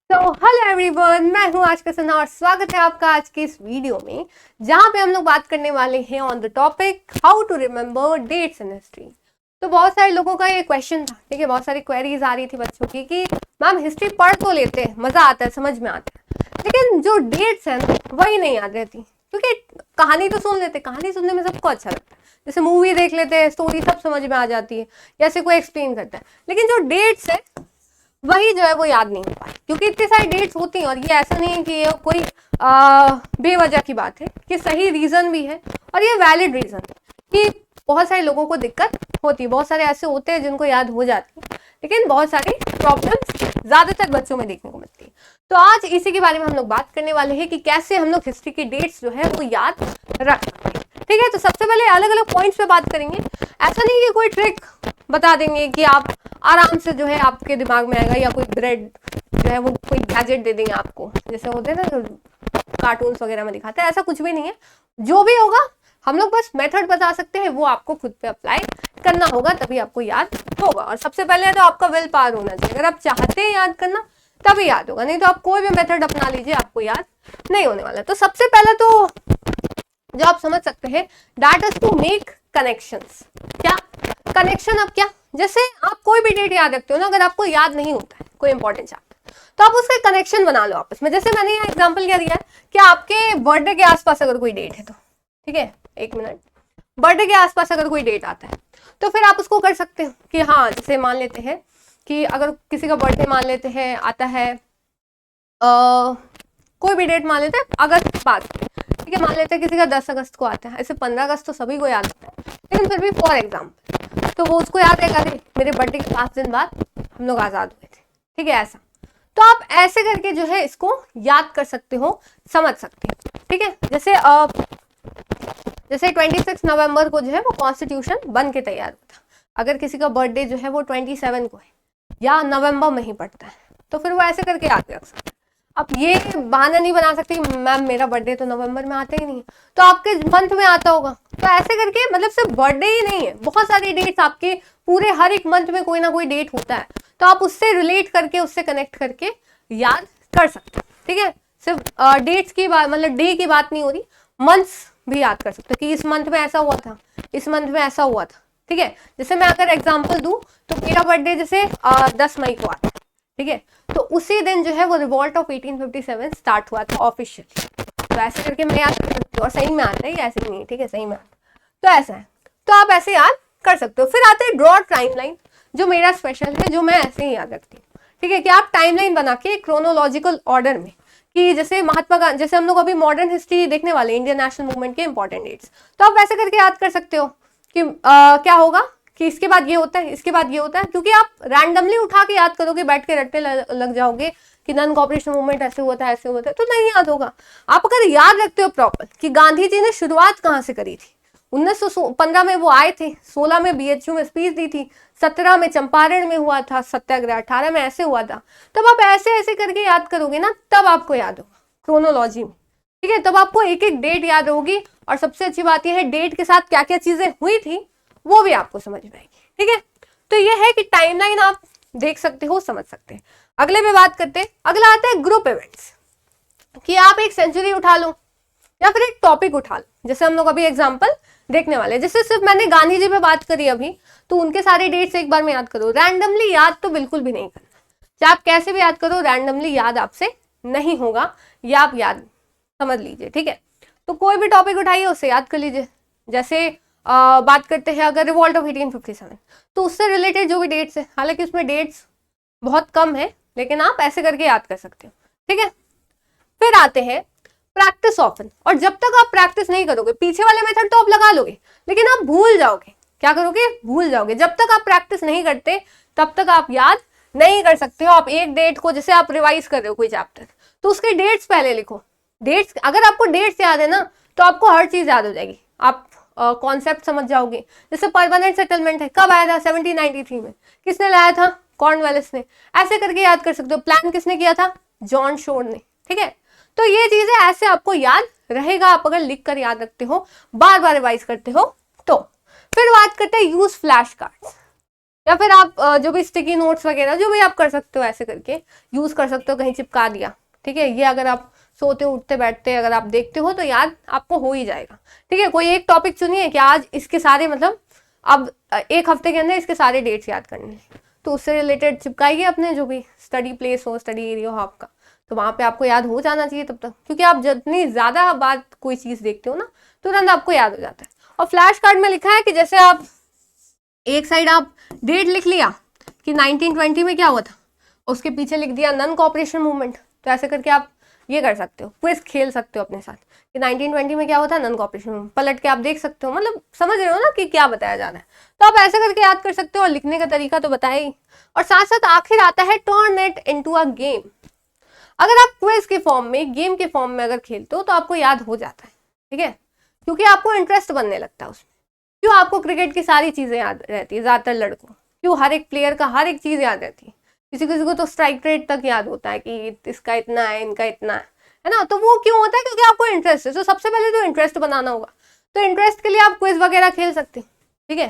Hello everyone, मैं हूं आज का सना और स्वागत है आपका आज की इस वीडियो में जहां पे हम लोग बात करने वाले हैं on the topic how to remember dates in history. तो बहुत सारे लोगों का ये क्वेश्चन था, ठीक है, बहुत सारी क्वेरीज आ रही थी बच्चों की कि मैम हिस्ट्री पढ़ तो लेते हैं, मजा आता है, समझ में आता है, लेकिन जो डेट्स हैं वही नहीं याद रहती। क्योंकि कहानी तो सुन लेते, कहानी सुनने में सबको अच्छा लगता है, जैसे मूवी देख लेते हैं, स्टोरी सब समझ में आ जाती है, जैसे कोई एक्सप्लेन करता है, लेकिन जो डेट्स है वही जो है वो याद नहीं हो पाए, क्योंकि इतनी सारी डेट्स होती हैं। और ये ऐसा नहीं है कि ये कोई बेवजह की बात है, कि सही रीजन भी है और ये वैलिड रीजन है कि बहुत सारे लोगों को दिक्कत होती है, बहुत सारे ऐसे होते हैं जिनको याद हो जाती है, लेकिन बहुत सारी प्रॉब्लम्स ज्यादातर बच्चों में देखने को मिलती है। तो आज इसी के बारे में हम लोग बात करने वाले हैं कि कैसे हम लोग हिस्ट्री की डेट्स जो है वो याद रख सकते हैं। ठीक है, तो सबसे पहले अलग अलग पॉइंट्स पे बात करेंगे। ऐसा नहीं कि कोई ट्रिक बता देंगे कि आप आराम से जो है आपके दिमाग में आएगा, या कोई ब्रेड जो है वो कोई गैजेट दे देंगे आपको, जैसे होते हैं ना कार्टून्स वगैरह में दिखाते हैं, ऐसा कुछ भी नहीं है। जो भी होगा हम लोग बस मेथड बता सकते हैं, वो आपको खुद पे अप्लाई करना होगा, तभी आपको याद होगा। और सबसे पहले तो आपका विल पावर होना चाहिए। अगर आप चाहते हैं याद करना तभी याद होगा, नहीं तो आप कोई भी मेथड अपना लीजिए, आपको याद नहीं होने वाला। तो सबसे पहले तो जो आप समझ सकते हैं, that is to make connections. क्या कनेक्शन? अब क्या, जैसे आप कोई भी डेट याद रखते हो ना, अगर आपको याद नहीं होता है कोई इंपॉर्टेंट चैप्टर, तो आप उसके कनेक्शन बना लो आपस में। जैसे मैंने यहाँ एग्जांपल क्या दिया है कि आपके बर्थडे के आसपास अगर कोई डेट है, तो ठीक है, एक मिनट, बर्थडे के आसपास अगर कोई डेट आता है तो फिर आप उसको कर सकते हो कि हाँ, जैसे मान लेते हैं कि अगर किसी का बर्थडे मान लेते हैं आता है कोई भी डेट मान लेते हैं अगस्त के बाद, ठीक है, मान लेते हैं किसी का 10 अगस्त को आता है, ऐसे 15 अगस्त तो सभी को याद होता है, लेकिन फिर भी फॉर एग्जाम्पल तो वो उसको याद है कि मेरे बर्थडे के 5 दिन बाद हम लोग आज़ाद हुए थे, ठीक है, ऐसा। तो आप ऐसे करके जो है इसको याद कर सकते हो, समझ सकते हो, ठीक है। जैसे 26 नवंबर को जो है वो कॉन्स्टिट्यूशन बन के तैयार हुआ था। अगर किसी का बर्थडे जो है वो 27 को है या नवंबर में ही पड़ता है, तो फिर वो ऐसे करके याद रख सकते हैं। अब ये बहाना नहीं बना सकती मैम मेरा बर्थडे तो नवंबर में आता ही नहीं है, तो आपके मंथ में आता होगा, तो ऐसे करके, मतलब सिर्फ बर्थडे ही नहीं है, बहुत सारी डेट्स आपके पूरे हर एक मंथ में कोई ना कोई डेट होता है, तो आप उससे रिलेट करके, उससे कनेक्ट करके याद कर सकते हैं, ठीक है। सिर्फ डेट्स की बात, मतलब डे की बात नहीं हो रही, मंथ्स भी याद कर सकते हो कि इस मंथ में ऐसा हुआ था, इस मंथ में ऐसा हुआ था, ठीक है। जैसे मैं अगर एग्जाम्पल दूं तो मेरा बर्थडे जैसे 10 मई को आता है, ठीक है, तो उसी दिन जो है वो रिवॉल्ट ऑफ 1857 स्टार्ट हुआ था ऑफिशियली। तो ऐसे करके मैं याद कर सकती हूँ, और सही में आता है, ऐसे नहीं है, ठीक है, सही में आता है, तो ऐसा है, तो आप ऐसे याद कर सकते हो। फिर आते हैं ड्रॉ टाइमलाइन, जो मेरा स्पेशल है, जो मैं ऐसे ही याद रखती हूँ, ठीक है, कि आप टाइमलाइन बना के क्रोनोलॉजिकल ऑर्डर में, कि जैसे महात्मा गांधी, जैसे हम लोग अभी मॉडर्न हिस्ट्री देखने वाले इंडियन नेशनल मूवमेंट के इंपॉर्टेंट डेट्स, तो आप वैसे करके याद कर सकते हो कि क्या होगा कि इसके बाद ये होता है, इसके बाद ये होता है, क्योंकि आप रैंडमली उठा के याद करोगे, बैठ के रटने लग जाओगे कि नन कॉपरेशन मूवमेंट ऐसे हुआ था, ऐसे हुआ था, तो नहीं याद होगा। आप अगर याद रखते हो प्रॉपर कि गांधी जी ने शुरुआत कहाँ से करी थी, 1915 में वो आए थे, 16 में बीएचयू में स्पीच दी थी, 17 में चंपारण में हुआ था सत्याग्रह, 18 में ऐसे हुआ था, तब आप ऐसे ऐसे करके याद करोगे ना, तब आपको याद होगा क्रोनोलॉजी में, ठीक है, तब आपको एक एक डेट याद होगी। और सबसे अच्छी बात यह है डेट के साथ क्या क्या चीजें हुई थी वो भी आपको समझ में आएगी, ठीक है। तो ये है कि टाइमलाइन आप देख सकते हो, समझ सकते हैं। अगले पे बात करते हैं, अगला आता है ग्रुप इवेंट्स, कि आप एक सेंचुरी उठा लो या फिर एक टॉपिक उठा लो, जैसे हम लोग अभी एग्जांपल देखने वाले हैं। जैसे सिर्फ मैंने गांधी जी पे बात करी अभी, तो उनके सारे डेट्स एक बार में याद करो, रैंडमली याद तो बिल्कुल भी नहीं करना, चाहे आप कैसे भी याद करो, रैंडमली याद आपसे नहीं होगा, या आप याद समझ लीजिए, ठीक है। तो कोई भी टॉपिक उठाइए, उससे याद कर लीजिए। जैसे बात करते हैं अगर रिवॉल्ट ऑफ 1857, तो उससे रिलेटेड जो भी डेट्स है, हालांकि उसमें डेट्स बहुत कम है, लेकिन आप ऐसे करके याद कर सकते हो, ठीक है। फिर आते हैं प्रैक्टिस ऑफन, और जब तक आप प्रैक्टिस नहीं करोगे, पीछे वाले मेथड तो आप लगा लोगे, लेकिन आप भूल जाओगे, क्या करोगे, भूल जाओगे। जब तक आप प्रैक्टिस नहीं करते तब तक आप याद नहीं कर सकते हो। आप एक डेट को, जैसे आप रिवाइज कर रहे हो कोई चैप्टर, तो उसके डेट्स पहले लिखो, डेट्स, अगर आपको डेट्स याद है ना, तो आपको हर चीज याद हो जाएगी, आप कॉन्सेप्ट समझ जाओगे। जैसे परमानेंट सेटलमेंट है, कब आया था, 1793 में, किसने लाया था, कॉर्नवालिस ने, ऐसे करके याद कर सकते हो। प्लान किसने किया था, जॉन शोर ने, ठीक है। तो ये चीजें ऐसे आपको याद रहेगा, आप अगर लिख कर याद रखते हो, बार बार रिवाइज करते हो तो। फिर बात करते हैं यूज फ्लैश कार्ड्स, या फिर आप जो भी स्टिकी नोट्स वगैरह जो भी आप कर सकते हो ऐसे करके यूज कर सकते हो, कहीं चिपका दिया, ठीक है। ये अगर आप सोते उठते बैठते अगर आप देखते हो तो याद आपको हो ही जाएगा, ठीक है। कोई एक टॉपिक चुनिए कि आज इसके सारे मतलब अब एक हफ्ते के अंदर इसके सारे डेट्स याद करने हैं, तो उससे रिलेटेड चिपकाइए अपने जो भी स्टडी प्लेस हो, स्टडी एरिया हो आपका, तो वहां पे आपको याद हो जाना चाहिए तब तक, क्योंकि आप जितनी ज्यादा बात कोई चीज देखते हो ना तुरंत आपको याद हो जाता है। और फ्लैश कार्ड में लिखा है कि जैसे आप एक साइड आप डेट लिख लिया कि 1920 में क्या हुआ था, उसके पीछे लिख दिया नन कोऑपरेशन मूवमेंट, तो ऐसे करके आप ये कर सकते हो, क्विज खेल सकते हो अपने साथ कि 1920 में क्या होता है, नन कोऑपरेशन मूवमेंट, पलट के आप देख सकते हो, मतलब समझ रहे हो ना कि क्या बताया जा रहा है, तो आप ऐसे करके याद कर सकते हो। और लिखने का तरीका तो बताया ही, और साथ साथ आखिर आता है turn it into a game. अगर आप क्विज के फॉर्म में, गेम के फॉर्म में अगर खेलते हो तो आपको याद हो जाता है, ठीक है, क्योंकि आपको इंटरेस्ट बनने लगता है उसमें। क्यों आपको क्रिकेट की सारी चीजें याद रहती है ज्यादातर लड़कों, क्यों हर एक प्लेयर का हर एक चीज याद रहती है, किसी किसी को तो स्ट्राइक रेट तक याद होता है कि इसका इतना है, इनका इतना है ना। तो वो क्यों होता है, क्योंकि आपको इंटरेस्ट है। तो सबसे पहले तो इंटरेस्ट बनाना होगा, तो इंटरेस्ट के लिए आप क्विज वगैरह खेल सकते हैं, ठीक है।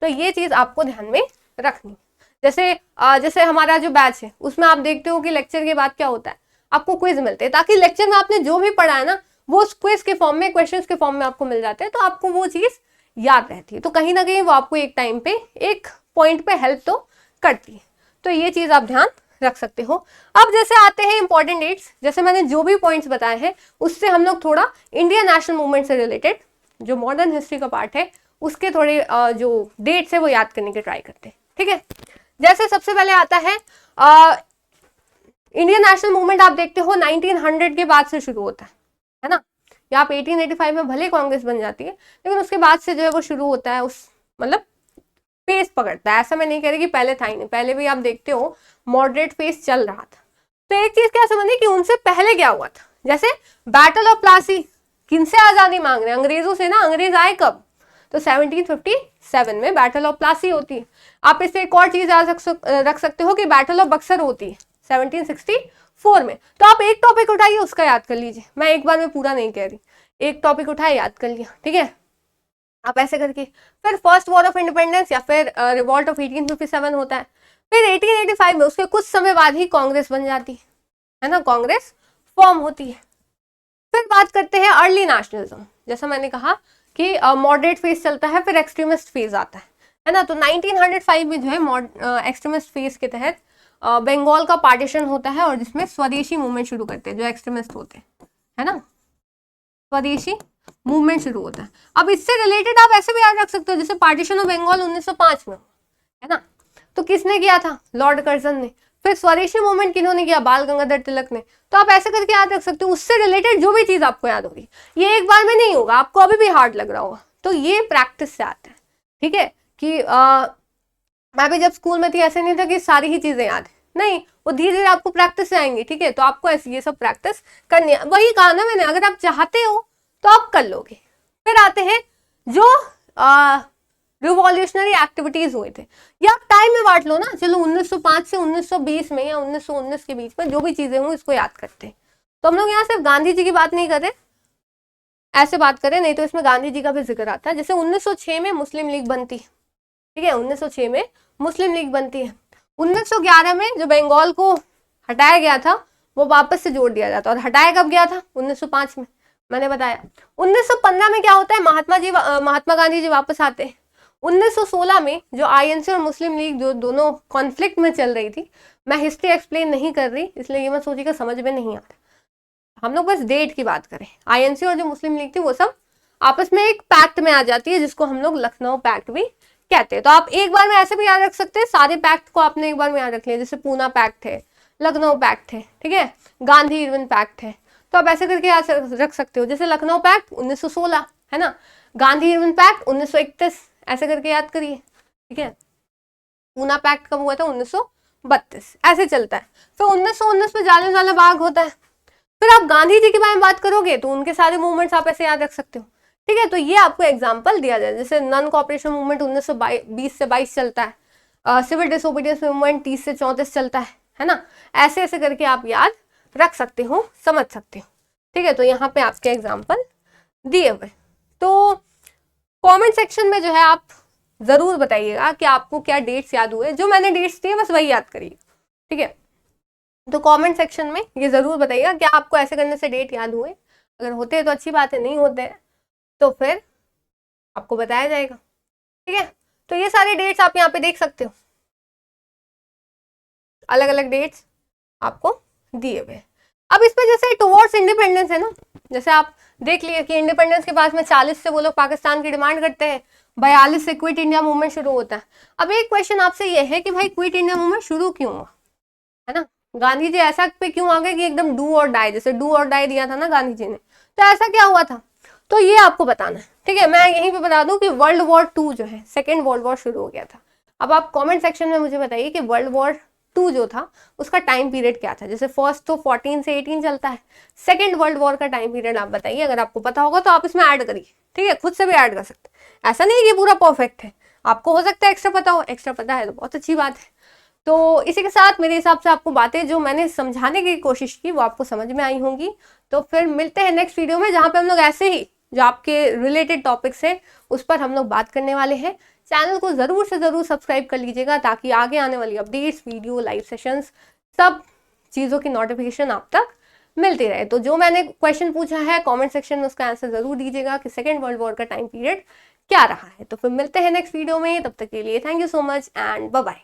तो ये चीज आपको ध्यान में रखनी। जैसे हमारा जो बैच है उसमें आप देखते हो कि लेक्चर के बाद क्या होता है, आपको क्विज मिलते हैं, ताकि लेक्चर में आपने जो भी पढ़ा है ना वो क्विज के फॉर्म में, क्वेश्चंस के फॉर्म में आपको मिल जाते हैं, तो आपको वो चीज याद रहती है। तो कहीं ना कहीं वो आपको एक टाइम पे, एक पॉइंट पे हेल्प तो करती है। तो ये चीज आप ध्यान रख सकते हो। अब जैसे आते हैं इंपॉर्टेंट डेट्स, जैसे मैंने जो भी पॉइंट्स बताए हैं उससे हम लोग थोड़ा इंडियन नेशनल मूवमेंट से रिलेटेड जो मॉडर्न हिस्ट्री का पार्ट है उसके थोड़े जो डेट्स है वो याद करने के ट्राई करते हैं, ठीक है। जैसे सबसे पहले आता है इंडियन नेशनल मूवमेंट, आप देखते हो 1900 के बाद से शुरू होता है ना। या आप 1885 में भले कांग्रेस बन जाती है, लेकिन उसके बाद से जो है वो शुरू होता है, उस मतलब पेस पकड़ता है। ऐसा मैं नहीं कह रही कि पहले था ही नहीं, पहले भी आप देखते हो मॉडरेट पेस चल रहा था। तो एक चीज क्या समझिए कि उनसे पहले क्या हुआ था, जैसे बैटल ऑफ प्लासी, किनसे आजादी मांग रहे हैं, अंग्रेजों से ना। अंग्रेज आए कब, तो 1757 में बैटल ऑफ प्लासी होती है। आप इससे एक और चीज रख सकते हो कि बैटल ऑफ बक्सर होती है 1764 में। तो आप एक टॉपिक उठाइए उसका याद कर लीजिए, मैं एक बार में पूरा नहीं कह रही, एक टॉपिक उठाए याद कर लिया, ठीक है। आप ऐसे करके फिर फर्स्ट वॉर ऑफ इंडिपेंडेंस या फिर रिवॉल्ट ऑफ 1857 होता है। फिर 1885 में उसके कुछ समय बाद ही कांग्रेस बन जाती है ना, कांग्रेस फॉर्म होती है। फिर बात करते हैं अर्ली नेशनलिज्म, जैसा मैंने कहा कि मॉडरेट फेज चलता है, फिर एक्सट्रीमिस्ट फेज आता है ना। तो 1905 में जो है एक्सट्रीमिस्ट फेज के तहत बंगाल का पार्टीशन होता है, और जिसमें स्वदेशी मूवमेंट शुरू करते हैं जो एक्सट्रीमिस्ट होते हैं, है ना, स्वदेशी मूवमेंट शुरू होता है। अब इससे रिलेटेड आप ऐसे भी याद रख सकते हो, जैसे पार्टीशन ऑफ बंगाल 1905 में, है ना, तो किसने किया था, लॉर्ड कर्जन ने। फिर स्वदेशी मूवमेंट किन्होंने किया, बाल गंगाधर तिलक ने। तो आप ऐसे करके याद रख सकते हो, उससे रिलेटेड जो भी चीज आपको याद होगी, ये एक बार में नहीं होगा, आपको अभी भी हार्ड लग रहा होगा, तो ये प्रैक्टिस से आता है, ठीक है। कि मैं भी जब स्कूल में थी ऐसे नहीं था कि सारी ही चीजें याद है, नहीं, वो धीरे धीरे आपको प्रैक्टिस से आएंगी, ठीक है। तो आपको ऐसे ये सब प्रैक्टिस करनी है, वही कहा ना मैंने, अगर आप चाहते हो तो आप कर लोगे। फिर आते हैं जो रिवॉल्यूशनरी एक्टिविटीज हुए थे, या आप टाइम में बांट लो ना, चलो 1905 से 1920 में या 1919 के बीच में जो भी चीजें हुई इसको याद करते हैं। तो हम लोग यहाँ सिर्फ गांधी जी की बात नहीं कर रहे, ऐसे बात करें, नहीं तो इसमें गांधी जी का भी जिक्र आता है। जैसे 1906 में मुस्लिम लीग बनती है, ठीक है, 1906 में मुस्लिम लीग बनती है। 1911 में जो बंगाल को हटाया गया था वो वापस से जोड़ दिया जाता है, और हटाया कब गया था, 1905 में, मैंने बताया। 1915 में क्या होता है, महात्मा गांधी जी वापस आते हैं। 1916 में जो आईएनसी और मुस्लिम लीग जो दोनों कॉन्फ्लिक्ट में चल रही थी, मैं हिस्ट्री एक्सप्लेन नहीं कर रही, इसलिए ये मत सोचिएगा समझ में नहीं आ रहा, हम लोग बस डेट की बात करें। आईएनसी और जो मुस्लिम लीग थी वो सब आपस में एक पैक्ट में आ जाती है, जिसको हम लोग लखनऊ पैक्ट भी कहते हैं। तो आप एक बार में ऐसे भी याद रख सकते हैं, सारे पैक्ट को आपने एक बार में याद रख लिया, जैसे पूना पैक्ट है, लखनऊ पैक्ट है, ठीक है, गांधी इरविन पैक्ट है, तो आप ऐसे करके याद रख सकते हो। जैसे लखनऊ पैक्ट 1916 है ना, गांधी इरविन पैक्ट 1931, ऐसे करके याद करिए, ठीक है। पूना पैक्ट कब हुआ था, 1932, ऐसे चलता है। फिर 1919 में जालियांवाला बाग होता है। फिर आप गांधी जी के बारे में बात करोगे तो उनके सारे मूवमेंट्स आप ऐसे याद रख सकते हो, ठीक है। तो ये आपको एग्जांपल दिया जाए, जैसे नन कोऑपरेशन मूवमेंट 1920 से 22 चलता है, सिविल डिसोबीडियंस मूवमेंट 30 से 34 चलता है ना। ऐसे ऐसे करके आप याद रख सकते हो, समझ सकते हो, ठीक है। तो यहाँ पे आपके एग्जाम्पल दिए हुए। तो कमेंट सेक्शन में जो है आप जरूर बताइएगा कि आपको क्या डेट्स याद हुए, जो मैंने डेट्स दिए बस वही याद करिए, ठीक है। तो कमेंट सेक्शन में ये जरूर बताइएगा कि आपको ऐसे करने से डेट याद हुए, अगर होते हैं तो अच्छी बात है, नहीं होते हैं तो फिर आपको बताया जाएगा, ठीक है। तो ये सारे डेट्स आप यहाँ पे देख सकते हो, अलग अलग डेट्स आपको दिए हुए। अब इस पे जैसे टुवर्ड्स इंडिपेंडेंस है ना, जैसे आप देख लिए कि इंडिपेंडेंस के पास में 40 से वो लोग पाकिस्तान की डिमांड करते हैं, 42 से क्विट इंडिया मूवमेंट शुरू होता है। अब एक क्वेश्चन आपसे ये है कि भाई क्विट इंडिया मूवमेंट शुरू क्यों हुआ, है ना, गांधी जी ऐसा पे क्यों आ गए कि एकदम डू और डाई, जैसे डू और डाई दिया था ना गांधी जी ने, तो ऐसा क्या हुआ था, तो ये आपको बताना है, ठीक है। मैं यहीं पे बता दूं कि वर्ल्ड वॉर 2 जो है, सेकेंड वर्ल्ड वॉर शुरू हो गया था। अब आप कमेंट सेक्शन में मुझे बताइए कि वर्ल्ड वॉर 2 जो था उसका टाइम पीरियड क्या था। जैसे फर्स्ट तो 14 से 18 चलता है, सेकेंड वर्ल्ड वॉर का टाइम पीरियड आप बताइए, अगर आपको पता होगा तो आप इसमें ऐड करिए, ठीक है, खुद से भी ऐड कर सकते हैं, ऐसा नहीं कि पूरा परफेक्ट है, आपको हो सकता है एक्स्ट्रा पता हो, एक्स्ट्रा पता है तो बहुत अच्छी बात है। तो इसी के साथ मेरे हिसाब से आपको बातें जो मैंने समझाने की कोशिश की वो आपको समझ में आई होंगी। तो फिर मिलते हैं नेक्स्ट वीडियो में, जहाँ पे हम लोग ऐसे ही जो आपके रिलेटेड टॉपिक्स है उस पर हम लोग बात करने वाले हैं। चैनल को ज़रूर से ज़रूर सब्सक्राइब कर लीजिएगा ताकि आगे आने वाली अपडेट्स, वीडियो, लाइव सेशंस, सब चीज़ों की नोटिफिकेशन आप तक मिलती रहे। तो जो मैंने क्वेश्चन पूछा है कमेंट सेक्शन में उसका आंसर ज़रूर दीजिएगा कि सेकेंड वर्ल्ड वॉर का टाइम पीरियड क्या रहा है। तो फिर मिलते हैं नेक्स्ट वीडियो में, तब तक के लिए thank you so much and bye bye.